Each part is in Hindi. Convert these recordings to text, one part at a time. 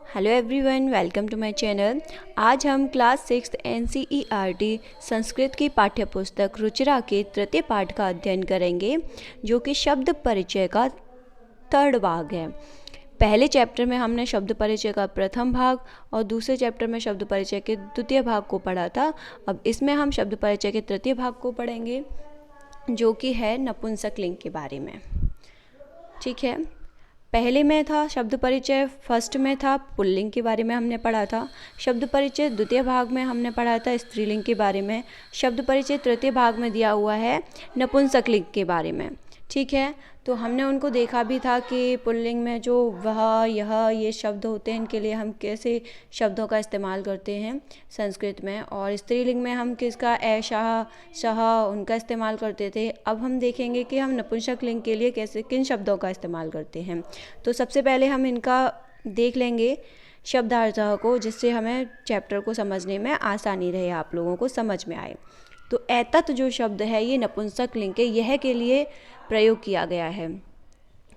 Hello everyone, welcome to my channel. आज हम क्लास 6 NCERT संस्कृत की पाठ्य पुस्तक रुचिरा के तृतीय पाठ का अध्ययन करेंगे, जो कि शब्द परिचय का थर्ड भाग है। पहले चैप्टर में हमने शब्द परिचय का प्रथम भाग और दूसरे चैप्टर में शब्द परिचय के द्वितीय भाग को पढ़ा था। अब इसमें हम शब्द परिचय के तृतीय भाग को पढ़ेंगे, जो कि है नपुंसक लिंग के बारे में। ठीक है, पहले में था शब्द परिचय, फर्स्ट में था पुल्लिंग के बारे में हमने पढ़ा था। शब्द परिचय द्वितीय भाग में हमने पढ़ा था स्त्रीलिंग के बारे में। शब्द परिचय तृतीय भाग में दिया हुआ है नपुंसक लिंग के बारे में। ठीक है, तो हमने उनको देखा भी था कि पुल्लिंग में जो वह यह ये शब्द होते हैं, इनके लिए हम कैसे शब्दों का इस्तेमाल करते हैं संस्कृत में, और स्त्रीलिंग में हम किसका ऐशा शह उनका इस्तेमाल करते थे। अब हम देखेंगे कि हम नपुंसक लिंग के लिए कैसे किन शब्दों का इस्तेमाल करते हैं। तो सबसे पहले हम इनका देख लेंगे शब्दार्थ को, जिससे हमें चैप्टर को समझने में आसानी रहे, आप लोगों को समझ में आए। तो एतत् जो शब्द है ये नपुंसक लिंग के यह के लिए प्रयोग किया गया है।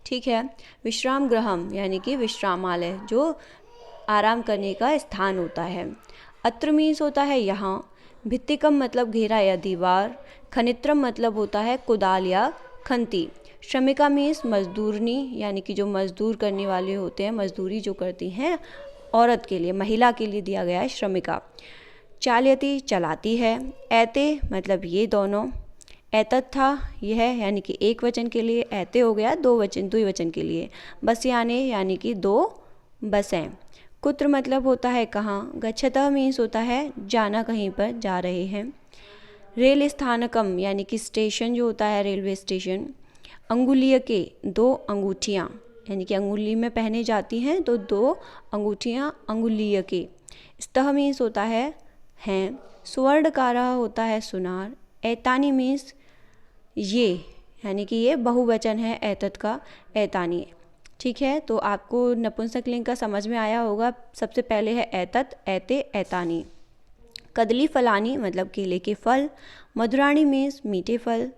ठीक है, विश्राम गृहम यानी कि विश्रामालय, जो आराम करने का स्थान होता है। अत्र मीन्स होता है यहाँ। भित्तिकम मतलब घेरा या दीवार। खनित्रम मतलब होता है कुदाल या खंती। श्रमिका मीन्स मजदूरनी यानी कि जो मजदूर करने वाले होते हैं, मजदूरी जो करती हैं औरत के लिए, महिला के लिए दिया गया है श्रमिका। चालयति चलाती है। ऐते मतलब ये दोनों। एतत् था यह यानी कि एक वचन के लिए, ऐते हो गया द्विवचन के लिए। बस्याने यानी कि दो बसें। कुत्र मतलब होता है कहाँ। गच्छतः मीन्स होता है जाना, कहीं पर जा रहे हैं। रेल स्थानकम यानी कि स्टेशन जो होता है, रेलवे स्टेशन। अंगुलीय के दो अंगूठियाँ यानी कि अंगुली में पहने जाती हैं, तो दो अंगूठियाँ अंगुलीय के। स्तः मीन्स होता है हैं। सुवर्णकारः होता है सुनार। ऐतानी मीन्स ये यानी कि ये बहुवचन है एतत् का, ऐतानी। ठीक है, तो आपको नपुंसक लिंग का समझ में आया होगा। सबसे पहले है एतत्, ऐते, ऐतानी। कदली फलानी मतलब केले के फल। मधुराणी मीन्स मीठे फल,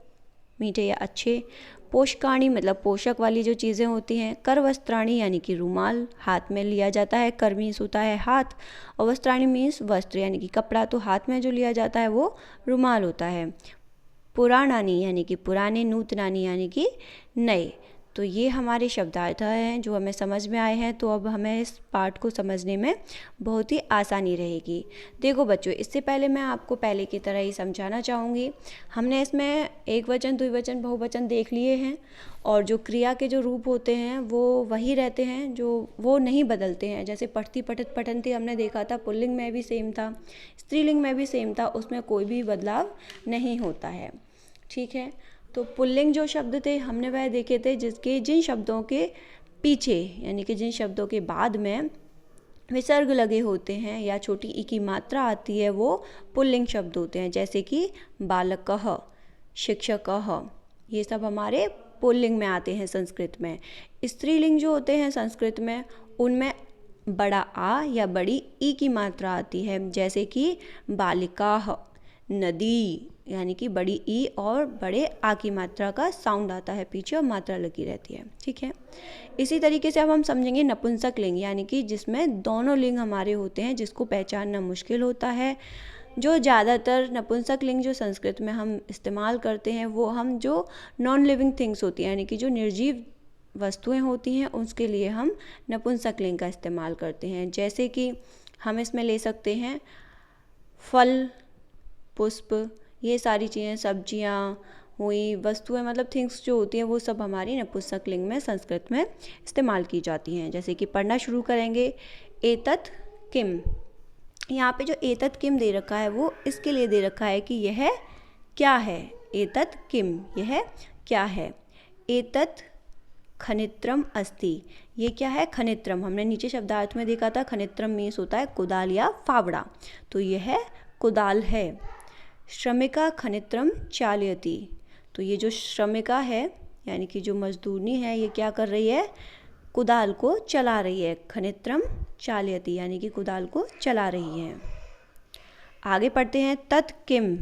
मीठे या अच्छे। पोषकाणी मतलब पोषक वाली जो चीज़ें होती हैं। कर वस्त्राणी यानी कि रुमाल, हाथ में लिया जाता है। कर मीन्स होता है हाथ, और वस्त्राणी मीन्स वस्त्र यानी कि कपड़ा, तो हाथ में जो लिया जाता है वो रुमाल होता है। पुराणानी यानी कि पुराने। नूतनानी यानी कि नए। तो ये हमारे शब्दार्थ हैं जो हमें समझ में आए हैं। तो अब हमें इस पाठ को समझने में बहुत ही आसानी रहेगी। देखो बच्चों, इससे पहले मैं आपको पहले की तरह ही समझाना चाहूँगी। हमने इसमें एक वचन, द्विवचन, बहुवचन देख लिए हैं, और जो क्रिया के जो रूप होते हैं वो वही रहते हैं, जो वो नहीं बदलते हैं। जैसे पठती, पठित, पठन्ति हमने देखा था, पुल्लिंग में भी सेम था, स्त्रीलिंग में भी सेम था, उसमें कोई भी बदलाव नहीं होता है। ठीक है, तो पुल्लिंग जो शब्द थे हमने वह देखे थे जिन शब्दों के पीछे यानी कि जिन शब्दों के बाद में विसर्ग लगे होते हैं या छोटी ई की मात्रा आती है, वो पुल्लिंग शब्द होते हैं। जैसे कि बालकः, शिक्षकः, ये सब हमारे पुल्लिंग में आते हैं संस्कृत में। स्त्रीलिंग जो होते हैं संस्कृत में, उनमें बड़ा आ या बड़ी ई की मात्रा आती है। जैसे कि बालिकाः, नदी यानी कि बड़ी ई और बड़े आ की मात्रा का साउंड आता है पीछे और मात्रा लगी रहती है। ठीक है, इसी तरीके से अब हम समझेंगे नपुंसक लिंग, यानी कि जिसमें दोनों लिंग हमारे होते हैं, जिसको पहचानना मुश्किल होता है। जो ज़्यादातर नपुंसक लिंग जो संस्कृत में हम इस्तेमाल करते हैं, वो हम जो नॉन लिविंग थिंग्स होती हैं यानी कि जो निर्जीव वस्तुएं होती हैं, उसके लिए हम नपुंसक लिंग का इस्तेमाल करते हैं। जैसे कि हम इसमें ले सकते हैं फल, पुष्प, ये सारी चीज़ें, सब्जियाँ हुई, वस्तुएं मतलब थिंग्स जो होती हैं, वो सब हमारी नपुंसक लिंग में संस्कृत में इस्तेमाल की जाती हैं। जैसे कि पढ़ना शुरू करेंगे। एतत् किम, यहाँ पे जो एतत् किम दे रखा है वो इसके लिए दे रखा है कि यह क्या है। एतत् किम, यह क्या है। एतत् खनित्रम अस्ति, ये क्या है, खनित्रम। हमने नीचे शब्दार्थ में देखा था, खनित्रम मीन्स होता है कुदाल या फावड़ा, तो यह कुदाल है। श्रमिका खनित्रम चालयति, तो ये जो श्रमिका है यानी कि जो मजदूरनी है, ये क्या कर रही है, कुदाल को चला रही है। खनित्रम चालयति यानी कि कुदाल को चला रही है। आगे पढ़ते हैं। तत् किम,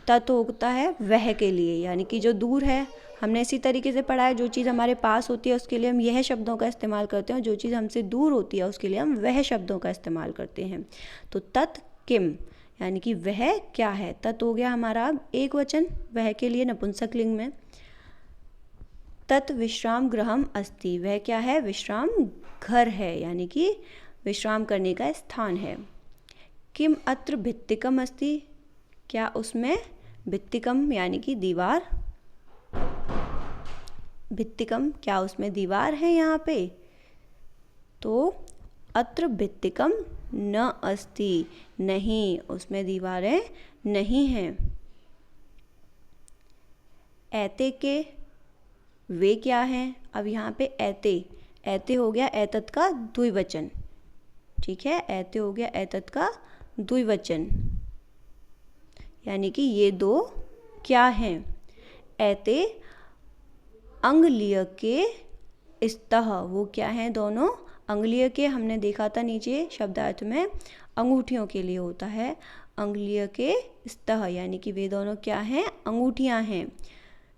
तत् होता है वह के लिए, यानी कि जो दूर है, हमने इसी तरीके से पढ़ा है, जो चीज़ हमारे पास होती है उसके लिए हम यह शब्दों का इस्तेमाल करते हैं, और जो चीज़ हमसे दूर होती है उसके लिए हम वह शब्दों का इस्तेमाल करते हैं। तो तत् किम यानी कि वह क्या है। तत् हो गया हमारा एक वचन, वह के लिए नपुंसक लिंग में। तत् विश्राम गृहम अस्ति, वह क्या है, विश्राम घर है, यानी कि विश्राम करने का स्थान है। किम अत्र भित्तिकम अस्ति, क्या उसमें भित्तिकम यानी कि दीवार, भित्तिकम क्या उसमें दीवार है यहाँ पे। तो अत्र भित्तिकम न अस्ति, नहीं उसमें दीवारें नहीं हैं। ऐते के, वे क्या हैं। अब यहाँ पे ऐते, ऐते हो गया एतत् का द्विवचन, ठीक है, ऐते हो गया एतत् का द्विवचन, यानी कि ये दो क्या हैं। ऐते अंगुलीय के स्तः, वो क्या हैं दोनों, अंगुलीय के हमने देखा था नीचे शब्दार्थ में अंगूठियों के लिए होता है, अंगुलीय के स्तः यानी कि वे दोनों क्या हैं, अंगूठियां हैं।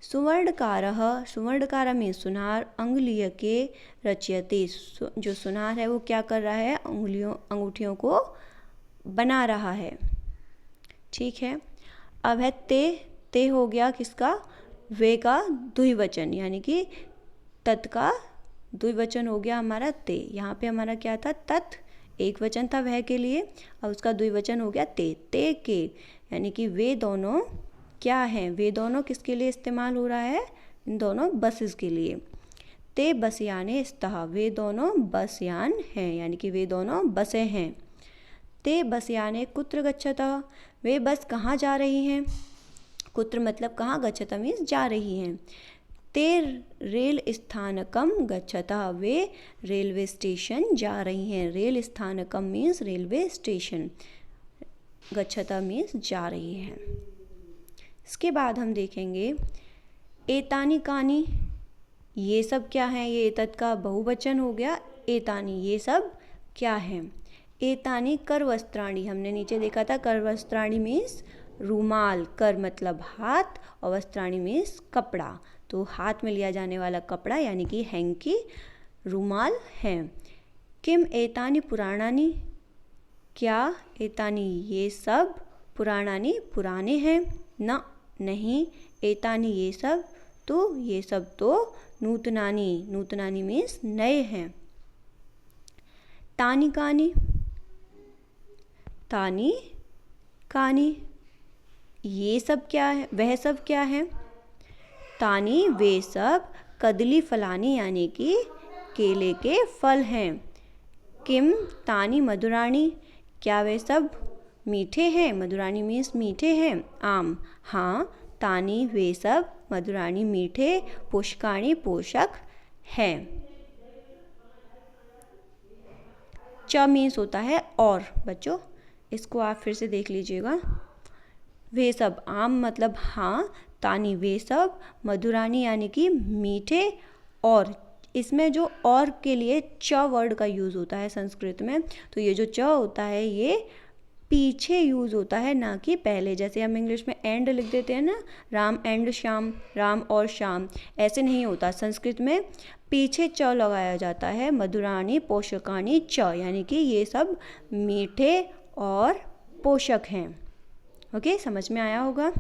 सुवर्णकारः, सुवर्णकार में सुनार, अंगुलीय के रचयते, जो सुनार है वो क्या कर रहा है, अंगूठियों को बना रहा है, ठीक है। अब है ते हो गया किसका, वे का द्विवचन, यानी कि तत् का द्विवचन हो गया हमारा ते। यहाँ पे हमारा क्या था, तत् एक वचन था वह के लिए, अब उसका द्विवचन हो गया ते के, यानी कि वे दोनों क्या हैं, वे दोनों किसके लिए इस्तेमाल हो रहा है, इन दोनों बसेस के लिए। ते बसयाने स्तः, वे दोनों बसयान हैं, यानी कि वे दोनों बसें हैं। ते बसयाने कुत्र गच्छतः, वे बस कहाँ जा रही हैं, कुत्र मतलब कहाँ, गच्छतः मीन्स जा रही हैं। ते रेल स्थानकम गच्छतः, वे रेलवे स्टेशन जा रही हैं, रेल स्थानकम मीन्स रेलवे स्टेशन, गच्छतः मीन्स जा रही हैं। इसके बाद हम देखेंगे एतानी कानी, ये सब क्या है, ये एतत् का बहुवचन हो गया, एतानी ये सब क्या है। एतानी कर वस्त्राणी, हमने नीचे देखा था कर वस्त्राणी मीन्स रूमाल, कर मतलब हाथ और वस्त्राणी मीन्स कपड़ा, तो हाथ में लिया जाने वाला कपड़ा यानी कि हैंकी, रूमाल है। किम एतानी पुराणानी, क्या एतानी ये सब, पुराणानी पुराने हैं, न नहीं, एतानी ये सब, तो ये सब तो नूतनानी, नूतनानी मीन्स नए हैं। तानी कानी, तानी कानी ये सब क्या है, वह सब क्या है। तानी वे सब, कदली फलानी यानी कि केले के फल हैं। किम तानी मधुराणी, क्या वे सब मीठे हैं, मधुराणी मीन्स मीठे हैं, आम, हाँ तानी वे सब मधुराणी मीठे, पुष्काणी पोषक हैं। च मीन्स होता है और, बच्चों इसको आप फिर से देख लीजिएगा। वे सब आम मतलब हाँ, तानी वे सब, मधुरानी यानी कि मीठे, और इसमें जो और के लिए च वर्ड का यूज़ होता है संस्कृत में, तो ये जो च होता है ये पीछे यूज़ होता है ना कि पहले, जैसे हम इंग्लिश में एंड लिख देते हैं ना, राम एंड श्याम, राम और श्याम, ऐसे नहीं होता, संस्कृत में पीछे च लगाया जाता है। मधुरानी पोषकानी च, यानी कि ये सब मीठे और पोषक हैं। ओके, समझ में आया होगा।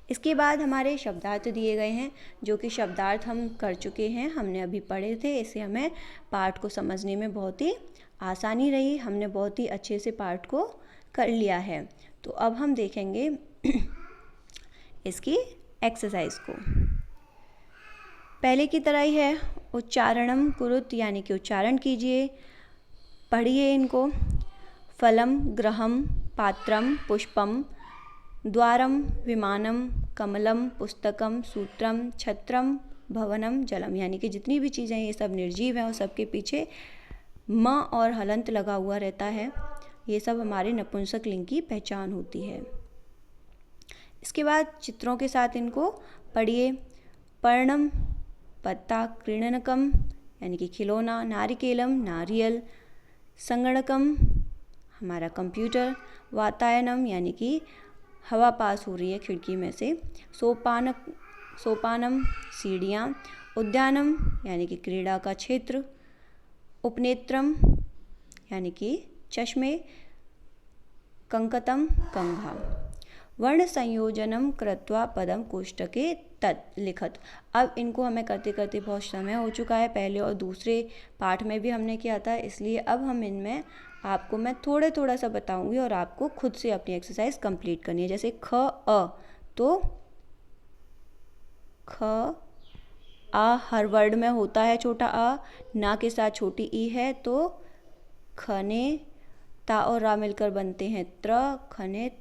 इसके बाद हमारे शब्दार्थ दिए गए हैं, जो कि शब्दार्थ हम कर चुके हैं, हमने अभी पढ़े थे, इससे हमें पाठ को समझने में बहुत ही आसानी रही, हमने बहुत ही अच्छे से पाठ को कर लिया है। तो अब हम देखेंगे इसकी एक्सरसाइज को। पहले की तरह ही है, उच्चारणम कुरुत यानी कि उच्चारण कीजिए, पढ़िए इनको। फलम ग्रहम पात्रम पुष्पम द्वारम विमानम कमलम पुस्तकम सूत्रम छत्रम भवनम जलम, यानी कि जितनी भी चीज़ें ये सब निर्जीव हैं और सबके पीछे म और हलंत लगा हुआ रहता है, ये सब हमारे नपुंसक लिंग की पहचान होती है। इसके बाद चित्रों के साथ इनको पढ़िए। पर्णम पत्ता, क्रीडनकम यानी कि खिलौना, नारिकेलम नारियल, संगणकम हमारा कंप्यूटर, वातायनम यानी कि हवा पास हो रही है खिड़की में से, सोपानम सीढ़ियाँ, उद्यानम यानी कि क्रीड़ा का क्षेत्र, उपनेत्रम यानी कि चश्मे, कंकतम कंघा। वर्ण संयोजनम कृत्वा पदम कोष्टके तत् लिखत। अब इनको हमें करते करते बहुत समय हो चुका है, पहले और दूसरे पाठ में भी हमने किया था, इसलिए अब हम इनमें आपको मैं थोड़ा सा बताऊंगी और आपको खुद से अपनी एक्सरसाइज कंप्लीट करनी है। जैसे ख अ, तो ख आ हर वर्ड में होता है छोटा आ, ना के साथ छोटी ई है, तो खने ता और रा मिलकर बनते हैं त्र, खने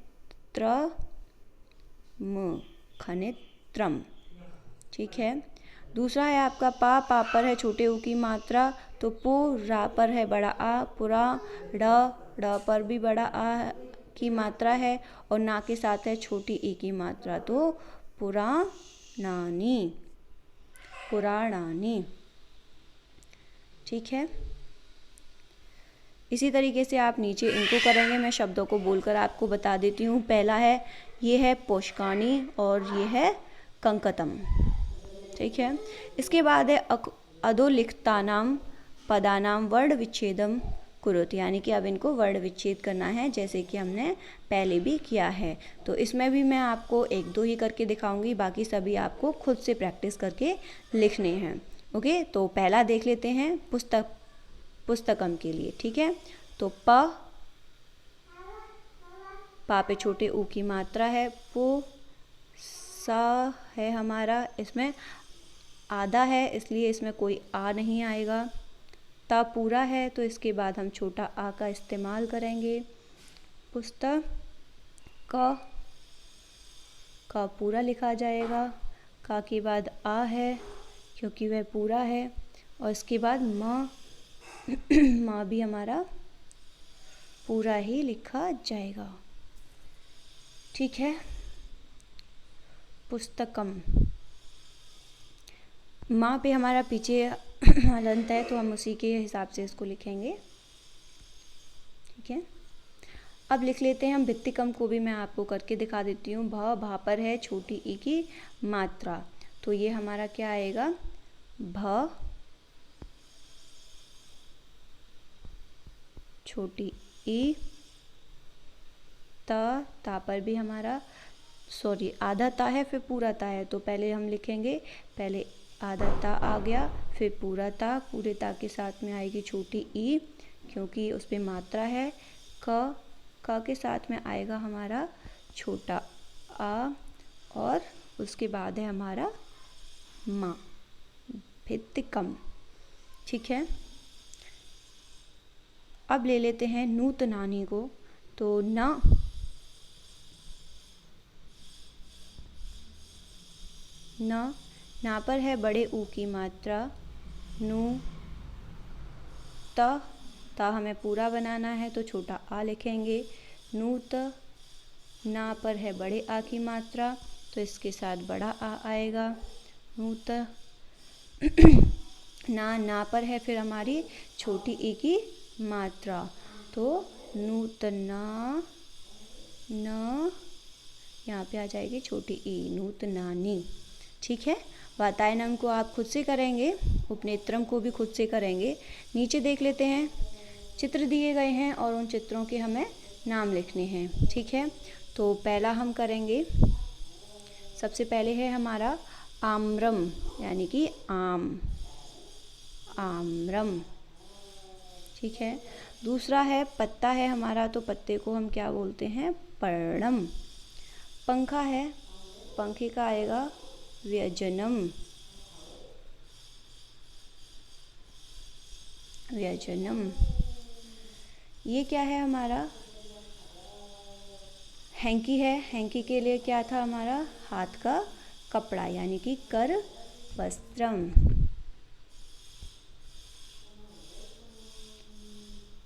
त्र म, खने त्रम। ठीक है। दूसरा है आपका पा पर है छोटे ऊ की मात्रा, तो पु, रा पर है बड़ा आ, पुरा, ड पर भी बड़ा आ की मात्रा है और ना के साथ है छोटी ई की मात्रा, तो पुराणानी, पुराणानी। ठीक है। इसी तरीके से आप नीचे इनको करेंगे, मैं शब्दों को बोलकर आपको बता देती हूँ। पहला है, ये है पोषकानी और ये है कंकतम। ठीक है। इसके बाद है अधोलिखितानाम पदानाम वर्ण विच्छेदम कुरुत, यानी कि अब इनको वर्ण विच्छेद करना है, जैसे कि हमने पहले भी किया है। तो इसमें भी मैं आपको एक दो ही करके दिखाऊंगी, बाकी सभी आपको खुद से प्रैक्टिस करके लिखने हैं। ओके, तो पहला देख लेते हैं पुस्तकम के लिए। ठीक है। तो पा पे छोटे ऊ की मात्रा है, पु, सा है हमारा, इसमें आधा है इसलिए इसमें कोई आ नहीं आएगा। ता पूरा है तो इसके बाद हम छोटा आ का इस्तेमाल करेंगे। पुस्तक का पूरा लिखा जाएगा, का के बाद आ है क्योंकि वह पूरा है, और इसके बाद माँ माँ भी हमारा पूरा ही लिखा जाएगा। ठीक है। पुस्तकम, माँ पे हमारा पीछे हलंत है तो हम उसी के हिसाब से इसको लिखेंगे। ठीक है। अब लिख लेते हैं हम भित्तिकम को भी, मैं आपको करके दिखा देती हूँ। भा पर है छोटी ई की मात्रा, तो ये हमारा क्या आएगा, भ छोटी ई, ता पर भी हमारा आधा ता है फिर पूरा ता है, तो पहले हम लिखेंगे, पहले आधा ता आ गया फिर पूरा ता, पूरे ता के साथ में आएगी छोटी ई क्योंकि उस पर मात्रा है। क के साथ में आएगा हमारा छोटा आ और उसके बाद है हमारा माँ, भित्तिकम। ठीक है। अब ले लेते हैं नूतनानी को, तो ना पर है बड़े ऊ की मात्रा, नू, ता हमें पूरा बनाना है तो छोटा आ लिखेंगे। नूत, ना पर है बड़े आ की मात्रा तो इसके साथ बड़ा आ आएगा, नूत। ना पर है फिर हमारी छोटी ई की मात्रा, तो नूतना, न यहाँ पे आ जाएगी छोटी ई, नूतनानी। ठीक है। वातायनम को आप खुद से करेंगे, उपनेत्रम को भी खुद से करेंगे। नीचे देख लेते हैं, चित्र दिए गए हैं और उन चित्रों के हमें नाम लिखने हैं। ठीक है। तो पहला हम करेंगे, सबसे पहले है हमारा आम्रम यानी कि आम, आम्रम। ठीक है। दूसरा है पत्ता है हमारा, तो पत्ते को हम क्या बोलते हैं, पर्णम। पंखा है, पंखे का आएगा व्यजनम, व्यजनम। ये क्या है हमारा, हैंकी है, हैंकी के लिए क्या था हमारा, हाथ का कपड़ा यानी कि कर वस्त्रम,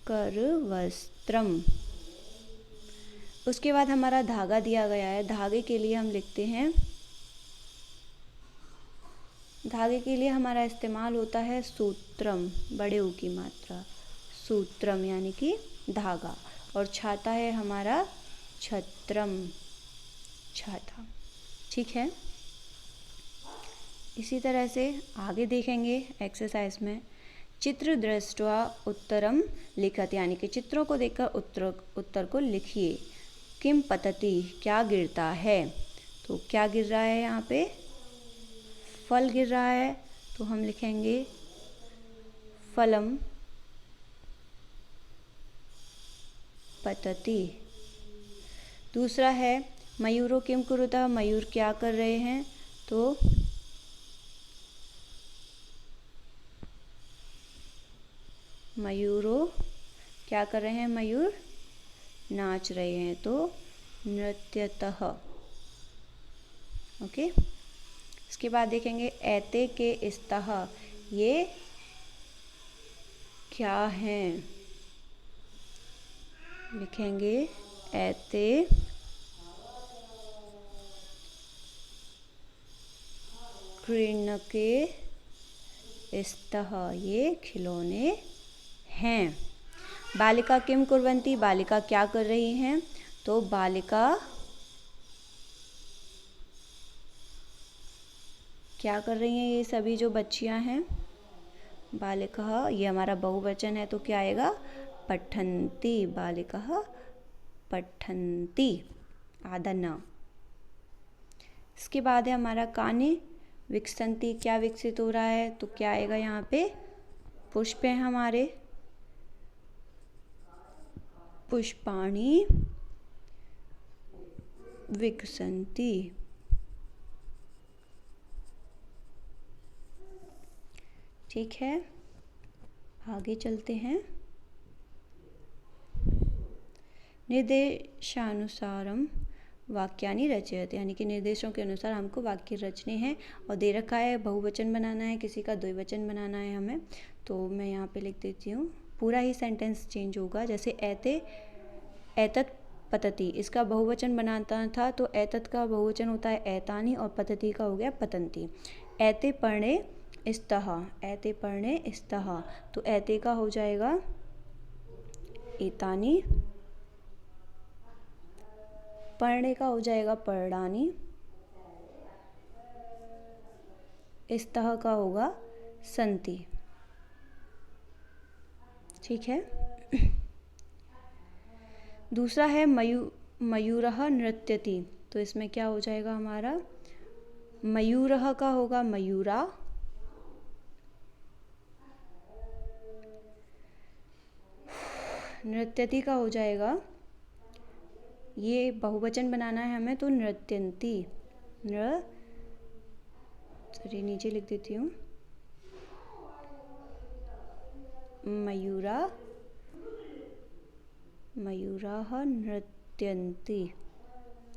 कर वस्त्रम। उसके बाद हमारा धागा दिया गया है, धागे के लिए हम लिखते हैं, धागे के लिए हमारा इस्तेमाल होता है सूत्रम, बड़े ऊ की मात्रा, सूत्रम यानी कि धागा। और छाता है हमारा छत्रम, छाता। ठीक है। इसी तरह से आगे देखेंगे एक्सरसाइज में, चित्र दृष्ट्वा उत्तरम लिखत, यानी कि चित्रों को देखकर उत्तर को लिखिए। किम पतति, क्या गिरता है, तो क्या गिर रहा है यहाँ पे, फल गिर रहा है, तो हम लिखेंगे फलम पतति। दूसरा है मयूरो किम कुरुतः, मयूर क्या कर रहे हैं, तो मयूरो क्या कर रहे हैं, मयूर नाच रहे हैं, तो नृत्यतः। ओके, इसके बाद देखेंगे एते के इस्तः, ये क्या हैं, लिखेंगे एते क्रीडनके स्तः, ये खिलौने हैं। बालिका किम कुर्वन्ति, बालिका क्या कर रही हैं, तो बालिका क्या कर रही हैं, ये सभी जो बच्चियां हैं, बालिका, ये हमारा बहुवचन है तो क्या आएगा, पठन्ति, बालिका पठन्ति, आधा न। इसके बाद है हमारा कानि विकसन्ति, क्या विकसित हो रहा है, तो क्या आएगा यहाँ पे, पुष्प हैं हमारे, पुष्पाणि विकसन्ति। ठीक है, आगे चलते हैं। निर्देशानुसारम वाक्यानि रचयत, यानी कि निर्देशों के अनुसार हमको वाक्य रचने हैं, और दे रखा है बहुवचन बनाना है, किसी का द्विवचन बनाना है हमें, तो मैं यहाँ पे लिख देती हूँ, पूरा ही सेंटेंस चेंज होगा। जैसे एते एतत् पतति, इसका बहुवचन बनाता था तो एतत् का बहुवचन होता है एतानि, और पतति का हो गया पतन्ति। एते पर्णे स्तः, एते पर्णे स्तः, तो एते का हो जाएगा एतानि, पर्णे का हो जाएगा पर्णानि, स्तः का होगा सन्ति। ठीक है, दूसरा है मयूरः नृत्यति, तो इसमें क्या हो जाएगा हमारा, मयूरः का होगा मयूरा, नृत्यति का हो जाएगा, ये बहुवचन बनाना है हमें तो नृत्यन्ति, सॉरी नीचे लिख देती हूँ, मयूरा, मयूराः नृत्यन्ति।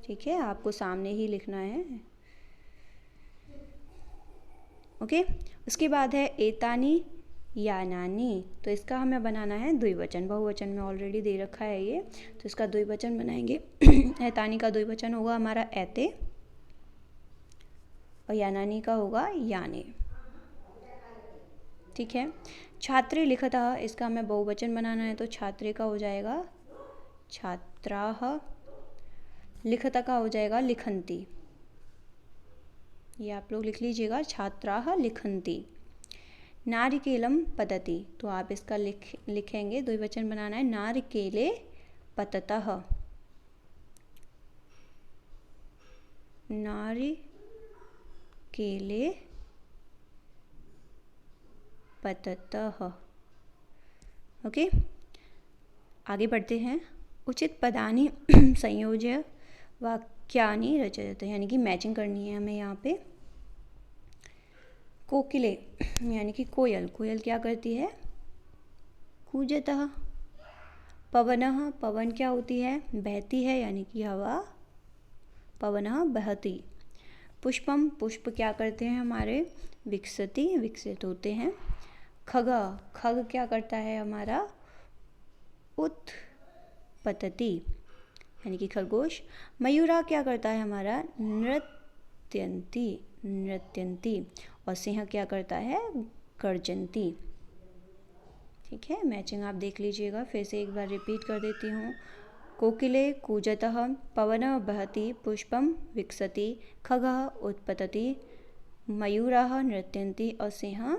ठीक है, आपको सामने ही लिखना है। ओके, उसके बाद है एतानि यानानि, तो इसका हमें बनाना है द्विवचन, बहुवचन में ऑलरेडी दे रखा है ये, तो इसका द्विवचन बनाएंगे। एतानि का द्विवचन होगा हमारा एते, और यानानि का होगा याने। ठीक है, छात्रे लिखतः, इसका हमें बहुवचन बनाना है तो छात्रे का हो जाएगा छात्राः, लिखतः का हो जाएगा लिखन्ति, ये आप लोग लिख लीजिएगा, छात्राः लिखन्ति। नारिकेलम पतति, तो आप इसका लिखेंगे, द्विवचन बनाना है, नारिकेले पततः, नारिकेले पततः। ओके, आगे बढ़ते हैं। उचित पदानि संयोज्य वाक्यानि रचयत, यानी कि मैचिंग करनी है हमें यहाँ पे। कोकिले यानी कि कोयल, कोयल क्या करती है, कूजतः। पवनः, पवन क्या होती है, बहती है, यानी कि हवा, पवनः बहती। पुष्पम, पुष्प क्या करते हैं हमारे, विकसति, विकसित होते हैं। खग, खग क्या करता है हमारा, उत्पतति, यानी कि खरगोश। मयूरा क्या करता है हमारा, नृत्यन्ति, नृत्यन्ति। और सिंह क्या करता है, गर्जन्ति। ठीक है, मैचिंग आप देख लीजिएगा, फिर से एक बार रिपीट कर देती हूँ। कोकिले कूजतः, पवनः बहति, पुष्पम विकसति, खगः उत्पतति, मयूराः नृत्यन्ति और सिंहः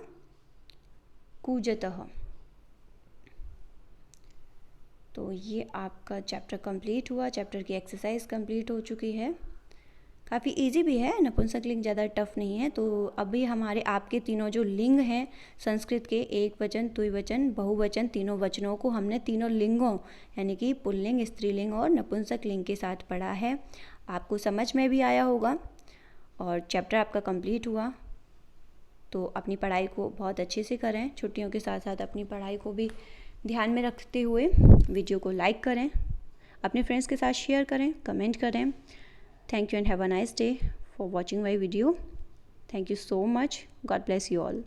कूजतः। तो ये आपका चैप्टर कंप्लीट हुआ, चैप्टर की एक्सरसाइज कंप्लीट हो चुकी है। काफ़ी इजी भी है, नपुंसकलिंग ज़्यादा टफ नहीं है। तो अभी हमारे आपके तीनों जो लिंग हैं संस्कृत के, एक वचन, द्विवचन, बहुवचन, तीनों वचनों को हमने तीनों लिंगों यानी कि पुल्लिंग, स्त्रीलिंग और नपुंसकलिंग के साथ पढ़ा है। आपको समझ में भी आया होगा और चैप्टर आपका कंप्लीट हुआ। तो अपनी पढ़ाई को बहुत अच्छे से करें, छुट्टियों के साथ साथ अपनी पढ़ाई को भी ध्यान में रखते हुए वीडियो को लाइक करें, अपने फ्रेंड्स के साथ शेयर करें, कमेंट करें। Thank you and have a nice day for watching my video. Thank you so much. God bless you all.